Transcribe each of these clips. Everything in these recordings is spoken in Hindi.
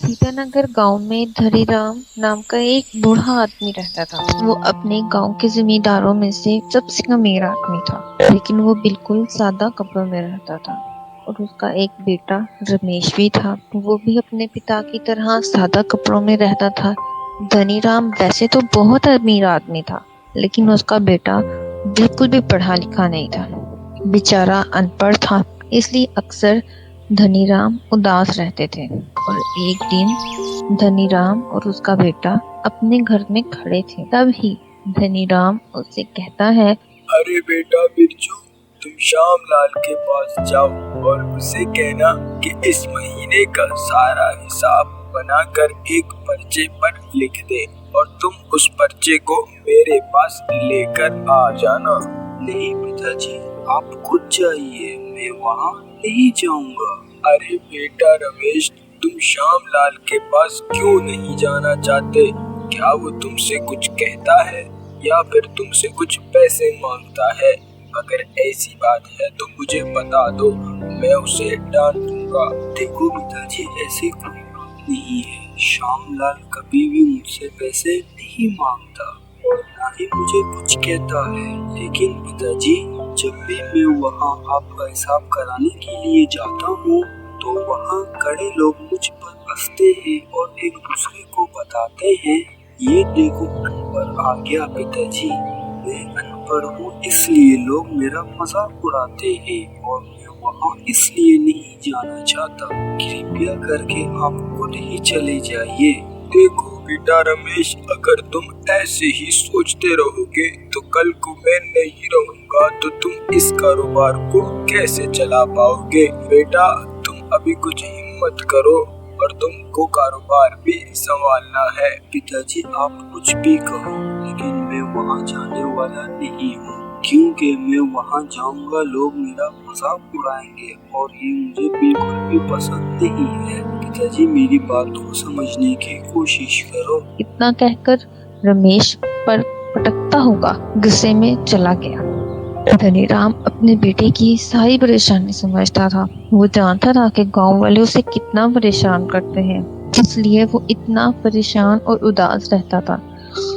सीतानगर गांव में धनीराम नाम का एक बूढ़ा आदमी रहता था। वो अपने गांव के जमींदारों में से सबसे अमीर आदमी था, लेकिन वो बिल्कुल सादा कपड़ों में रहता था। और उसका एक बेटा रमेश भी था। वो भी अपने पिता की तरह सादा कपड़ों में रहता था। धनीराम वैसे तो बहुत अमीर आदमी था, लेकिन उसका बेटा बिल्कुल भी पढ़ा लिखा नहीं था। बेचारा अनपढ़ था, इसलिए अक्सर धनीराम उदास रहते थे। और एक दिन धनीराम और उसका बेटा अपने घर में खड़े थे। तभी धनीराम उससे कहता है, अरे बेटा बिरजू, तुम श्याम लाल के पास जाओ और उसे कहना कि इस महीने का सारा हिसाब बनाकर एक पर्चे पर लिख दे और तुम उस पर्चे को मेरे पास लेकर आ जाना। नहीं पिताजी, आप खुद जाइए, मैं वहाँ नहीं जाऊँगा। अरे बेटा रमेश, तुम श्याम लाल के पास क्यों नहीं जाना चाहते? क्या वो तुमसे कुछ कहता है या फिर तुमसे कुछ पैसे मांगता है? अगर ऐसी बात है तो मुझे बता दो, मैं उसे डांट दूंगा। देखो पिताजी, ऐसी कोई बात नहीं है। श्याम लाल कभी भी मुझसे पैसे नहीं मांगता और ना ही मुझे कुछ कहता है। लेकिन पिताजी, जब भी मैं वहाँ आपका हिसाब कराने के लिए जाता हूँ तो वहाँ खड़े लोग मुझ पर हंसते हैं और एक दूसरे को बताते हैं, ये देखो अनपढ़ आ गया। पिताजी, मैं अनपढ़ हूँ इसलिए लोग मेरा मजाक उड़ाते हैं और मैं वहाँ इसलिए नहीं जाना चाहता। कृपया करके आप खुद ही चले जाइए। देखो बेटा रमेश, अगर तुम ऐसे ही सोचते रहोगे तो कल को मैं नहीं रहूंगा तो तुम इस कारोबार को कैसे चला पाओगे? बेटा तुम अभी कुछ हिम्मत करो और तुमको कारोबार भी संभालना है। पिताजी आप कुछ भी कहो, लेकिन मैं वहाँ जाने वाला नहीं हूँ, क्योंकि मैं वहाँ जाऊँगा लोग मेरा मजाक उड़ाएंगे और ये मुझे बिल्कुल भी पसंद नहीं है। पिताजी मेरी बात को समझने की कोशिश करो। इतना कहकर रमेश पर पटकता हुआ गुस्से में चला गया। धनीराम अपने बेटे की सारी परेशानी समझता था। वो जानता था कि गांव वाले उसे कितना परेशान करते हैं, इसलिए वो इतना परेशान और उदास रहता था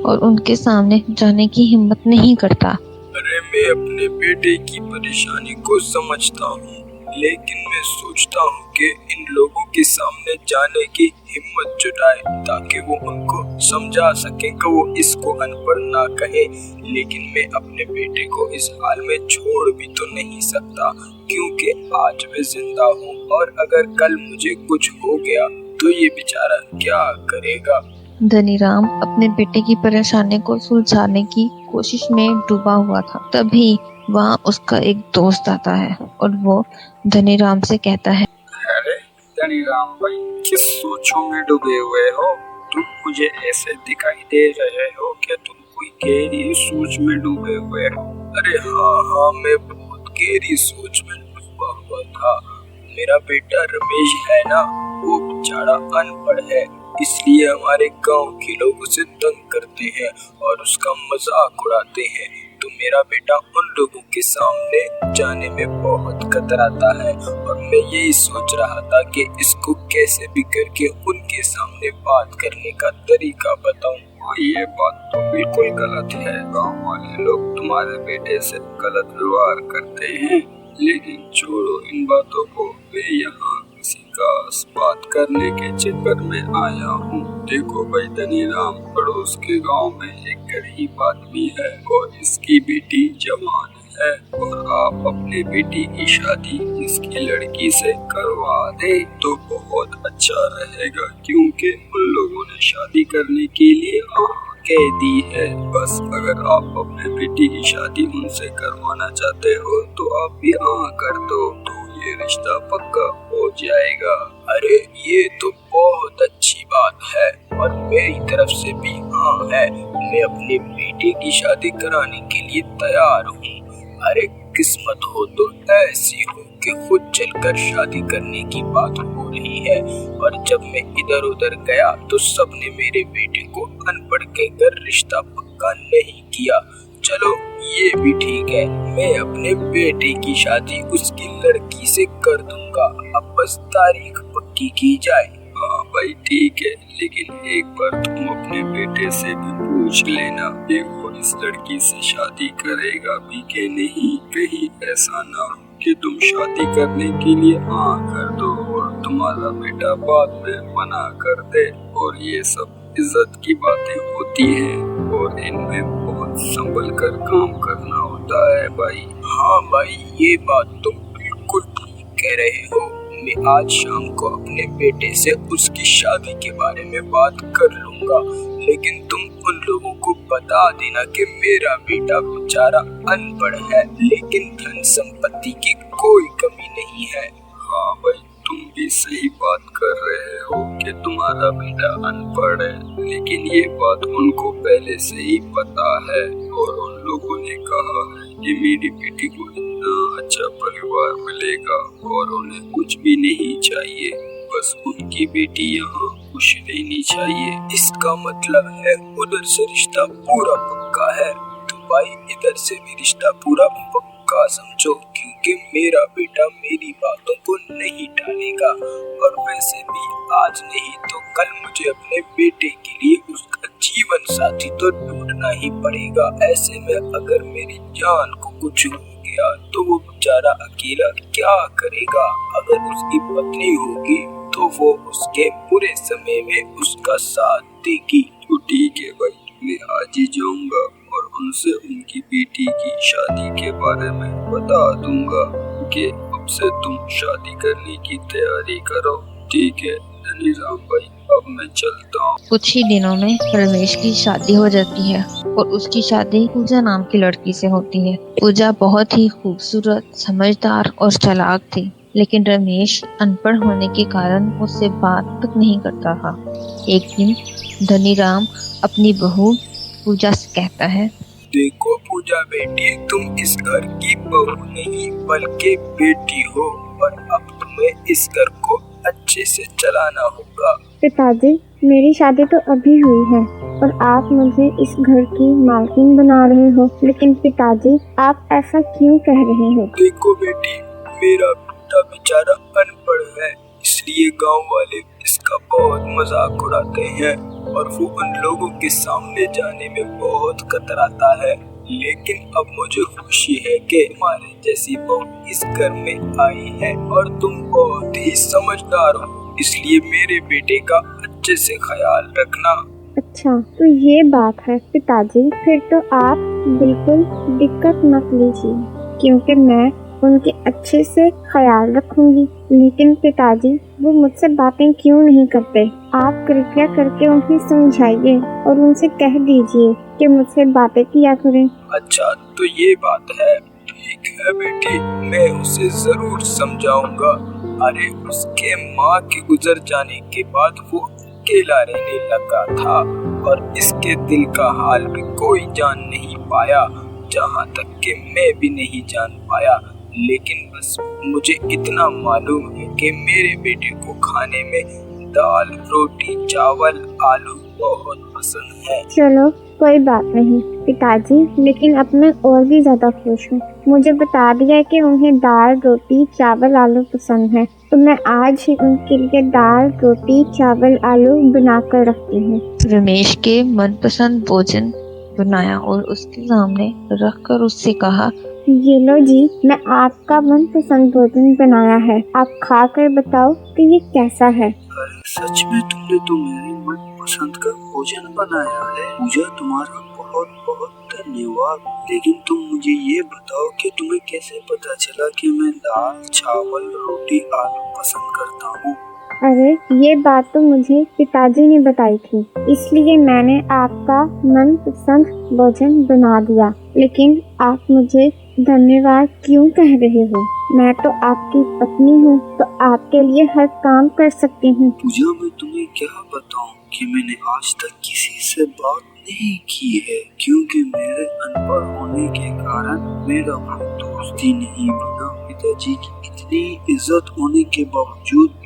और उनके सामने जाने की हिम्मत नहीं करता। अरे मैं अपने बेटे की परेशानी को समझता हूँ, लेकिन मैं सोचता हूँ कि इन लोगों के सामने जाने की हिम्मत जुटाए ताकि वो उनको समझा सके कि वो इसको अनपढ़ ना कहे। लेकिन मैं अपने बेटे को इस हाल में छोड़ भी तो नहीं सकता, क्योंकि आज मैं जिंदा हूँ और अगर कल मुझे कुछ हो गया तो ये बेचारा क्या करेगा? धनीराम अपने बेटे की परेशानी को सुलझाने की कोशिश में डूबा हुआ था। तभी वहाँ उसका एक दोस्त आता है और वो धनीराम से कहता है, अरे धनीराम भाई, किस सोचों में डूबे हुए हो? तुम मुझे ऐसे दिखाई दे रहे हो कि तुम कोई गहरी सोच में डूबे हुए हो। अरे हाँ, मैं बहुत गहरी सोच में डूबा हुआ था। मेरा बेटा रमेश है ना, वो बेचारा अनपढ़ है, इसलिए हमारे गांव के लोग उसे तंग करते हैं और उसका मजाक उड़ाते हैं। तो मेरा बेटा उन लोगों के सामने जाने में बहुत कतराता है और मैं यही सोच रहा था कि इसको कैसे भी करके उनके सामने बात करने का तरीका बताऊं। ये बात तो बिल्कुल गलत है। गांव वाले लोग तुम्हारे बेटे से गलत व्यवहार करते हैं, लेकिन छोड़ो इन बातों को। मैं यहाँ किसी का बात करने के चक्कर में आया हूँ। देखो भाई धनीराम, पड़ोस के गांव में एक गरीब आदमी है और इसकी बेटी जवान है और आप अपने बेटी की शादी इसकी लड़की से करवा दे तो बहुत अच्छा रहेगा, क्योंकि उन लोगों ने शादी करने के लिए कह दी है। बस अगर आप अपने बेटी की शादी उनसे करवाना चाहते हो तो आप भी हाँ कर दो तो ये रिश्ता पक्का हो जाएगा। अरे ये तो बहुत अच्छी बात है और मेरी तरफ से भी हाँ है। मैं अपने बेटे की शादी कराने के लिए तैयार हूँ। अरे किस्मत हो तो ऐसी हो कि खुद चलकर शादी करने की बात हो रही है और जब मैं इधर उधर गया तो सबने मेरे बेटे को अनपढ़ कहकर रिश्ता पक्का नहीं किया। चलो ये भी ठीक है, मैं अपने बेटे की शादी उसकी लड़की से कर दूंगा। अब बस तारीख पक्की की जाए। हाँ भाई ठीक है, लेकिन एक बार तुम अपने बेटे से भी पूछ लेना कि वो इस लड़की से शादी करेगा भी कि नहीं। कहीं ऐसा ना हो कि तुम शादी करने के लिए हाँ कर दो और तुम्हारा बेटा बाद में मना कर दे। और ये सब इज्जत की बातें होती हैं और इनमें बहुत संभल कर काम करना होता है भाई। हाँ भाई, ये बात तुम बिल्कुल ठीक कह रहे हो। मैं आज शाम को अपने बेटे से उसकी शादी के बारे में बात कर लूंगा, लेकिन तुम उन लोगों को बता देना कि मेरा बेटा बेचारा अनपढ़ है, लेकिन धन संपत्ति की कोई कमी नहीं है। हाँ भाई, तुम भी सही बात कर रहे हो कि तुम्हारा बेटा अनपढ़ है, लेकिन ये बात उनको पहले से ही पता है और उन लोगों ने कहा है कि मेरी बेटी को इतना अच्छा परिवार मिलेगा और उन्हें कुछ भी नहीं चाहिए, बस उनकी बेटी यहाँ खुश रहनी चाहिए। इसका मतलब है उधर से रिश्ता पूरा पक्का है, तो भाई इधर से भी रिश्ता पूरा पक्का समझो, क्योंकि मेरा बेटा मेरी बातों को नहीं टालेगा। और वैसे भी आज नहीं तो कल मुझे अपने बेटे के लिए उसका जीवन साथी तो ढूंढना ही पड़ेगा। ऐसे में अगर मेरी जान को कुछ हो गया तो वो बेचारा अकेला क्या करेगा। अगर उसकी पत्नी होगी तो वो उसके बुरे समय में उसका साथ देगी। तो ठीक है भाई, मैं आज ही जाऊंगा और उनसे उनकी बेटी की शादी के बारे में बता दूंगा कि अब से तुम शादी करने की तैयारी करो। ठीक है धनीराम भाई, अब मैं चलता हूँ। कुछ ही दिनों में रमेश की शादी हो जाती है और उसकी शादी पूजा नाम की लड़की से होती है। पूजा बहुत ही खूबसूरत, समझदार और चालाक थी, लेकिन रमेश अनपढ़ होने के कारण उससे बात तक नहीं करता था। एक दिन धनीराम अपनी बहू पूजा से कहता है, देखो पूजा बेटी, तुम इस घर की बहू नहीं बल्कि बेटी हो और अब तुम्हें इस घर को अच्छे से चलाना होगा। पिताजी, मेरी शादी तो अभी हुई है और आप मुझे इस घर की मालकिन बना रहे हो, लेकिन पिताजी आप ऐसा क्यों कह रहे हो? देखो बेटी, मेरा बेटा बेचारा अनपढ़ है, इसलिए गांव वाले इसका बहुत मजाक उड़ाते हैं और वो उन लोगों के सामने जाने में बहुत कतराता है। लेकिन अब मुझे खुशी है कि तुम्हारे जैसी बहू इस घर में आई है और तुम बहुत ही समझदार हो, इसलिए मेरे बेटे का अच्छे से ख्याल रखना। अच्छा, तो ये बात है पिताजी, फिर तो आप बिल्कुल दिक्कत मत लीजिए, क्योंकि मैं उनके अच्छे से ख्याल रखूंगी। लेकिन पिताजी, वो मुझसे बातें क्यों नहीं करते? आप कृपया करके उन्हें समझाइए और उनसे कह दीजिए कि मुझसे बातें किया करें। अच्छा, तो ये बात है, ठीक है बेटी, मैं उसे जरूर समझाऊंगा। अरे उसके माँ के गुजर जाने के बाद वो अकेला रहने लगा था और इसके दिल का हाल भी कोई जान नहीं पाया, जहाँ तक कि मैं भी नहीं जान पाया। लेकिन बस मुझे इतना मालूम है कि मेरे बेटे को खाने में दाल, रोटी, चावल, आलू बहुत पसंद है। चलो कोई बात नहीं पिताजी, लेकिन अब मैं और भी ज्यादा खुश हूँ। मुझे बता दिया कि उन्हें दाल, रोटी, चावल, आलू पसंद है, तो मैं आज ही उनके लिए दाल, रोटी, चावल, आलू बना कर रखती हूँ। रमेश के मनपसंद भोजन बनाया और उसके सामने रखकर उससे कहा, ये लो जी, मैं आपका मनपसंद भोजन बनाया है, आप खा कर बताओ कि ये कैसा है। अरे सच में तुमने तो मेरे मनपसंद का भोजन बनाया है। मुझे तुम्हारा बहुत बहुत धन्यवाद। लेकिन तुम मुझे ये बताओ कि तुम्हें कैसे पता चला कि मैं दाल, चावल, रोटी, आलू पसंद करता हूँ? अरे ये बात तो मुझे पिताजी ने बताई थी, इसलिए मैंने आपका मनपसंद भोजन बना दिया। लेकिन आप मुझे धन्यवाद क्यों कह रहे हो? मैं तो आपकी पत्नी हूँ, तो आपके लिए हर काम कर सकती हूँ। पूजा, मैं तुम्हें क्या बताऊँ कि मैंने आज तक किसी से बात नहीं की है, क्योंकि मेरे अनपढ़ होने के कारण मेरा कोई दोस्त ही नहीं बना। पिताजी की इतनी इज्जत होने के बावजूद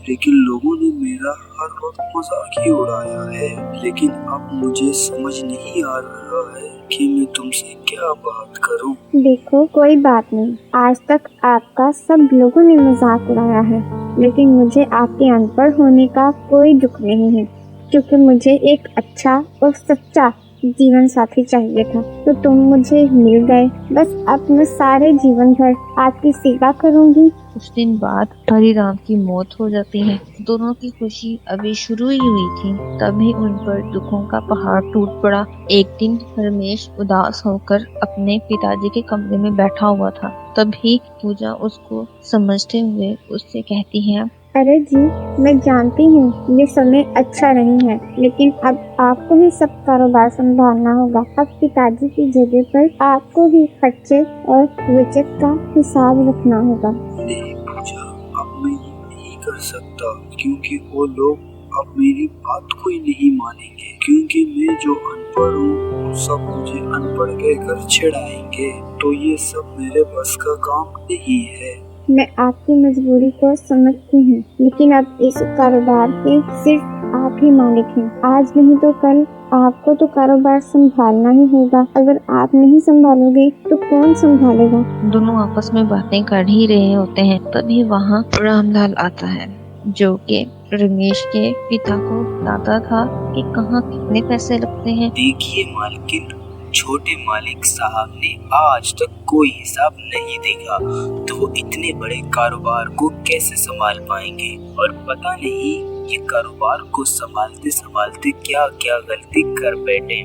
लेकिन लोगों ने मेरा हर वक्त मजाक ही उड़ाया है। लेकिन अब मुझे समझ नहीं आ रहा है कि मैं तुमसे क्या बात करूं। देखो कोई बात नहीं, आज तक आपका सब लोगों ने मजाक उड़ाया है, लेकिन मुझे आपके अनपढ़ होने का कोई दुख नहीं है, क्योंकि मुझे एक अच्छा और सच्चा जीवन साथी चाहिए था, तो तुम मुझे मिल गए। बस अब मैं सारे जीवन भर आपकी सेवा करूंगी। कुछ दिन बाद हरिराम की मौत हो जाती है। दोनों की खुशी अभी शुरू ही हुई थी, तभी उन पर दुखों का पहाड़ टूट पड़ा। एक दिन रमेश उदास होकर अपने पिताजी के कमरे में बैठा हुआ था। तभी पूजा उसको समझते हुए उससे कहती है, अरे जी, मैं जानती हूँ ये समय अच्छा नहीं है, लेकिन अब आपको ही सब कारोबार संभालना होगा। अब पिताजी की जगह पर आपको ही खर्चे और बचत का हिसाब रखना होगा। नहीं पूजा, अब मैं ये नहीं कर सकता, क्योंकि वो लोग अब मेरी बात कोई नहीं मानेंगे, क्योंकि मैं जो अनपढ़ हूँ वो सब मुझे अनपढ़ कहकर छिड़ाएंगे, तो ये सब मेरे बस का काम नहीं है। मैं आपकी मजबूरी को समझती हूँ, लेकिन अब इस कारोबार के सिर्फ आप ही मालिक हैं। आज नहीं तो कल आपको तो कारोबार संभालना ही होगा। अगर आप नहीं संभालोगे तो कौन संभालेगा? दोनों आपस में बातें कर ही रहे होते हैं। तभी वहाँ रामलाल आता है, जो कि रमेश के पिता को बताता था कि कहाँ कितने पैसे लगते हैं। देखिए मालकिन, छोटे मालिक साहब ने आज तक कोई हिसाब नहीं देखा, तो वो इतने बड़े कारोबार को कैसे संभाल पाएंगे। और पता नहीं ये कारोबार को संभालते संभालते क्या क्या गलती कर बैठे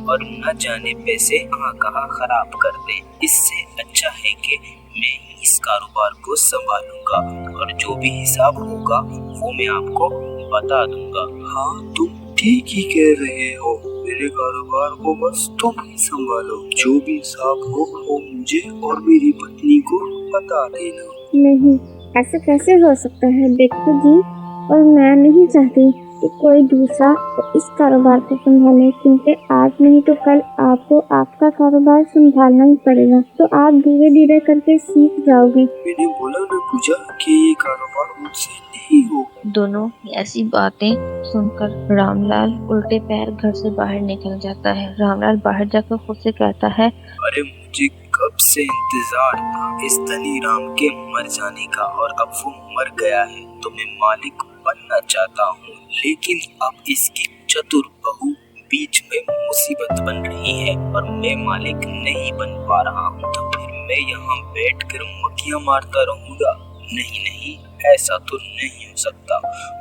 और न जाने पैसे कहाँ खराब कर दे। इससे अच्छा है कि मैं इस कारोबार को संभालूंगा और जो भी हिसाब होगा वो मैं आपको बता दूंगा। हाँ, तुम ठीक ही कह रहे हो। मेरे कारोबार को बस तुम ही संभालो। जो भी हिसाब हो वो मुझे और मेरी पत्नी को बता देना। नहीं, ऐसा कैसे हो सकता है? देखो जी, और मैं नहीं चाहती कि कोई दूसरा इस कारोबार को संभाले, क्योंकि आज नहीं तो कल आपको आपका कारोबार संभालना ही पड़ेगा। तो आप धीरे धीरे करके सीख जाओगे। मैंने बोला ना पूजा कि ये कारोबार मुझसे नहीं हो। दोनों ऐसी बातें सुनकर रामलाल उल्टे पैर घर से बाहर निकल जाता है। रामलाल बाहर जाकर खुद से कहता है, अरे मुझे कब से इंतजार था इस धनी राम के मर जाने का, और अब वो मर गया है तो मैं मालिक बनना चाहता हूँ, लेकिन अब इसकी चतुर बहू बीच में मुसीबत बन रही है और मैं मालिक नहीं बन पा रहा हूँ। तो फिर मैं यहाँ बैठकर मक्खियाँ मारता रहूँगा? नहीं नहीं, ऐसा तो नहीं हो सकता।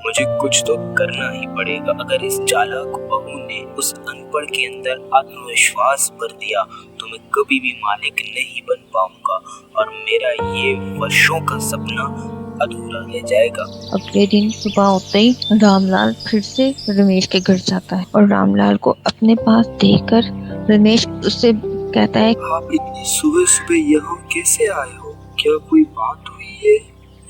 मुझे कुछ तो करना ही पड़ेगा। अगर इस चालाक बहू ने उस अनपढ़ के अंदर आत्मविश्वास भर दिया तो मैं कभी भी मालिक नहीं बन पाऊंगा और मेरा ये वर्षों का सपना अधूरा रह जाएगा। अगले दिन सुबह होते ही रामलाल फिर से रमेश के घर जाता है और रामलाल को अपने पास देखकर रमेश उससे कहता है, आप इतनी सुबह सुबह यहाँ कैसे आए हो? क्या कोई बात हुई है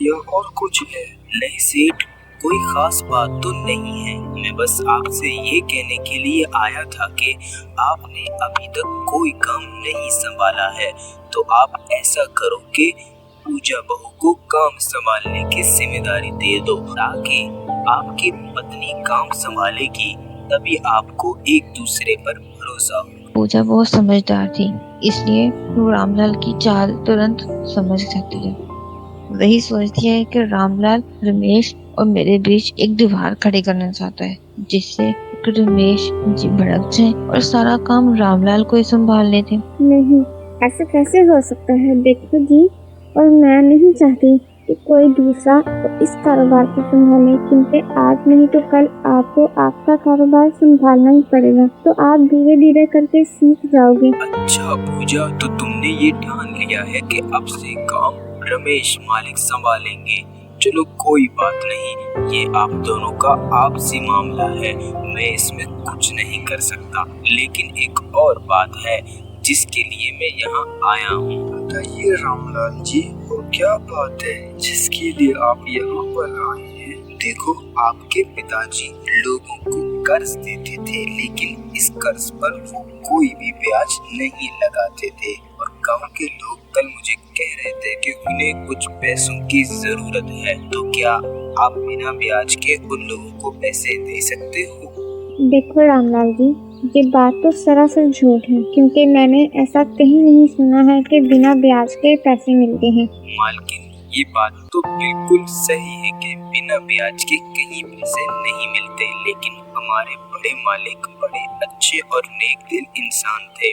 या और कुछ है? नहीं सेठ, कोई खास बात तो नहीं है। मैं बस आपसे ये कहने के लिए आया था कि आपने अभी तक कोई काम नहीं संभाला है, तो आप ऐसा करो कि पूजा बहू को काम संभालने की जिम्मेदारी दे दो, ताकि आपकी पत्नी काम संभालेगी, तभी आपको एक दूसरे पर भरोसा हो। पूजा बहुत समझदार थी, इसलिए वो रामलाल की चाल तुरंत समझ सकती है। वही सोचती है कि रामलाल रमेश और मेरे बीच एक दीवार खड़ी करना चाहता है, जिससे रमेश जी भड़क जाए और सारा काम रामलाल को ही संभाल लेते। नहीं, ऐसा कैसे हो सकता है? देखो जी, और मैं नहीं चाहती कि कोई दूसरा इस कारोबार को संभाले, क्योंकि आज नहीं तो कल आपको आपका कारोबार संभालना ही पड़ेगा। तो आप धीरे धीरे करके सीख जाओगे। अच्छा पूजा, तो तुमने ये ठान लिया है कि अब से काम रमेश मालिक संभालेंगे। चलो कोई बात नहीं, ये आप दोनों का आपसी मामला है, मैं इसमें कुछ नहीं कर सकता। लेकिन एक और बात है जिसके लिए मैं यहाँ आया हूँ। बताइए रामलाल जी, वो क्या बात है जिसके लिए आप यहाँ पर आए हैं? देखो, आपके पिताजी लोगों को कर्ज देते थे, लेकिन इस कर्ज पर वो कोई भी ब्याज नहीं लगाते थे। और गांव के लोग कल मुझे कह रहे थे कि उन्हें कुछ पैसों की जरूरत है, तो क्या आप बिना ब्याज के उन लोगों को पैसे दे सकते हो? देखो रामलाल जी, ये बात तो सरासर झूठ है, क्योंकि मैंने ऐसा कहीं नहीं सुना है कि बिना ब्याज के पैसे मिलते हैं। मालकिन, ये बात तो बिल्कुल सही है कि बिना ब्याज के कहीं पैसे नहीं मिलते, लेकिन हमारे बड़े मालिक बड़े अच्छे और नेक दिल इंसान थे।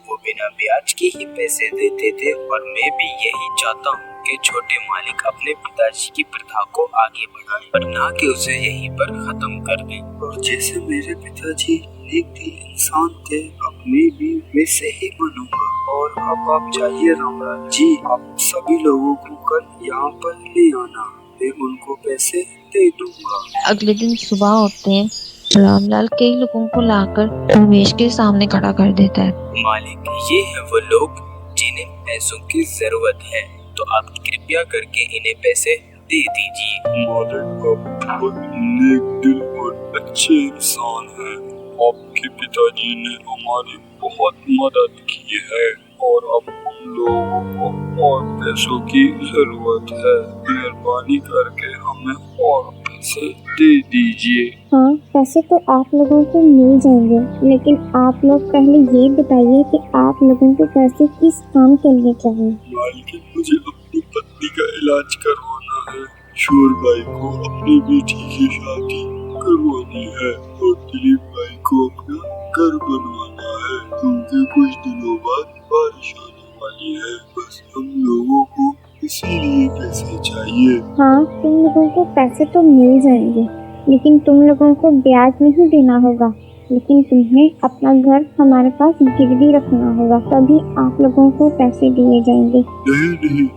वो बिना ब्याज के ही पैसे देते थे और मैं भी यही चाहता हूँ कि छोटे मालिक अपने पिताजी की प्रथा को आगे बढ़ाएं और ना कि उसे यहीं पर खत्म कर दें। और जैसे मेरे पिताजी नेक दिल इंसान थे, अब मैं भी वैसे ही बनूंगा। और अब आप जाइए रामलाल जी, आप सभी लोगों को कल यहाँ पर ले आना, मैं उनको पैसे दे दूंगा। अगले दिन सुबह होते हैं, रामलाल कई लोगों को लाकर रमेश के सामने खड़ा कर देता है। मालिक, ये है वो लोग जिन्हें पैसों की जरूरत है, तो आप कृपया करके इन्हें पैसे दे दीजिए। मालिक, आप बहुत नेक दिल और अच्छे इंसान हैं। आपके पिताजी ने हमारी बहुत मदद की है और अब हम लोगों को और पैसों की जरूरत है। मेहरबानी करके हमें और पैसे दे दीजिए। हाँ, पैसे तो आप लोगों को मिल जाएंगे, लेकिन आप लोग पहले ये बताइए कि आप लोगों को पैसे किस काम के लिए चाहिए। मालिक, मुझे अपनी पत्नी का इलाज करवाना है, शोर भाई को अपनी बेटी की शादी करवानी है और दिलीप भाई को अपना घर बनवाना है, क्योंकि कुछ दिनों बाद बारिश आने वाली है। बस हम लोगों को इसीलिए पैसे चाहिए। हाँ, तुम लोगों को पैसे तो मिल जाएंगे, लेकिन तुम लोगों को ब्याज नहीं देना होगा, लेकिन तुम्हें अपना घर हमारे पास गिरवी रखना होगा, तभी आप लोगों को पैसे दिए जाएंगे। नहीं,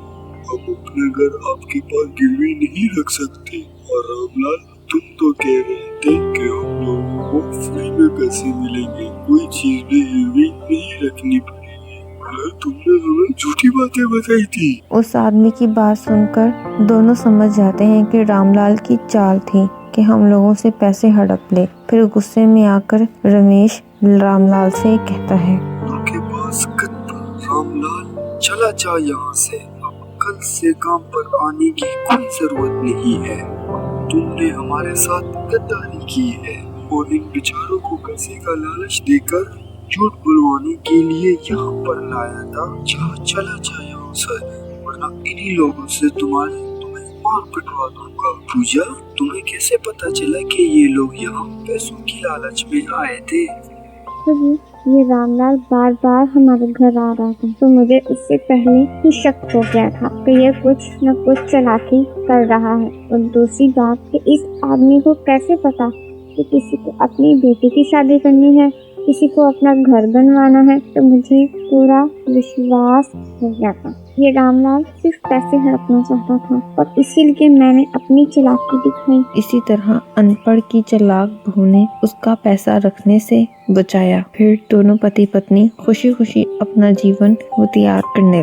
हम अपने घर आपके पास गिरवी नहीं रख सकते। और रामलाल, तुम तो कह रहे थे कि हम लोगों को फ्री में पैसे मिलेंगे, कोई चीज भी गिरवी नहीं रखनी पड़ेगी। तुमने हमें झूठी बातें बताई थी। उस आदमी की बात सुनकर दोनों समझ जाते हैं कि रामलाल की चाल थी कि हम लोगों से पैसे हड़प ले। फिर गुस्से में आकर रमेश रामलाल से कहता है, उनके पास गद्दा, रामलाल चला जा यहाँ से, अब कल से काम पर आने की कोई जरूरत नहीं है। तुमने हमारे साथ गद्दारी की है और इन बेचारों को पैसे का लालच देकर झूठ बुलवाने के लिए यहाँ पर लाया था। चला जा यहाँ से, वरना इन्हीं लोगों से तुम्हें मार पिटवा दूंगा। पूजा, तुम्हें कैसे पता चला कि ये लोग यहाँ पैसों की लालच में आए थे? तो ये रामलाल बार बार हमारे घर आ रहा था, तो मुझे उससे पहले ही शक हो गया था कि ये कुछ न कुछ चालाकी कर रहा है। और दूसरी बात कि इस आदमी को कैसे पता कि किसी को अपनी बेटी की शादी करनी है, किसी को अपना घर बनवाना है, तो मुझे पूरा विश्वास हो गया था ये रामलाल सिर्फ पैसे हड़पना चाहता था, और इसीलिए मैंने अपनी चालाकी दिखाई। इसी तरह अनपढ़ की चालाक बहू ने उसका पैसा रखने से बचाया। फिर दोनों पति पत्नी खुशी खुशी अपना जीवन गुजार करने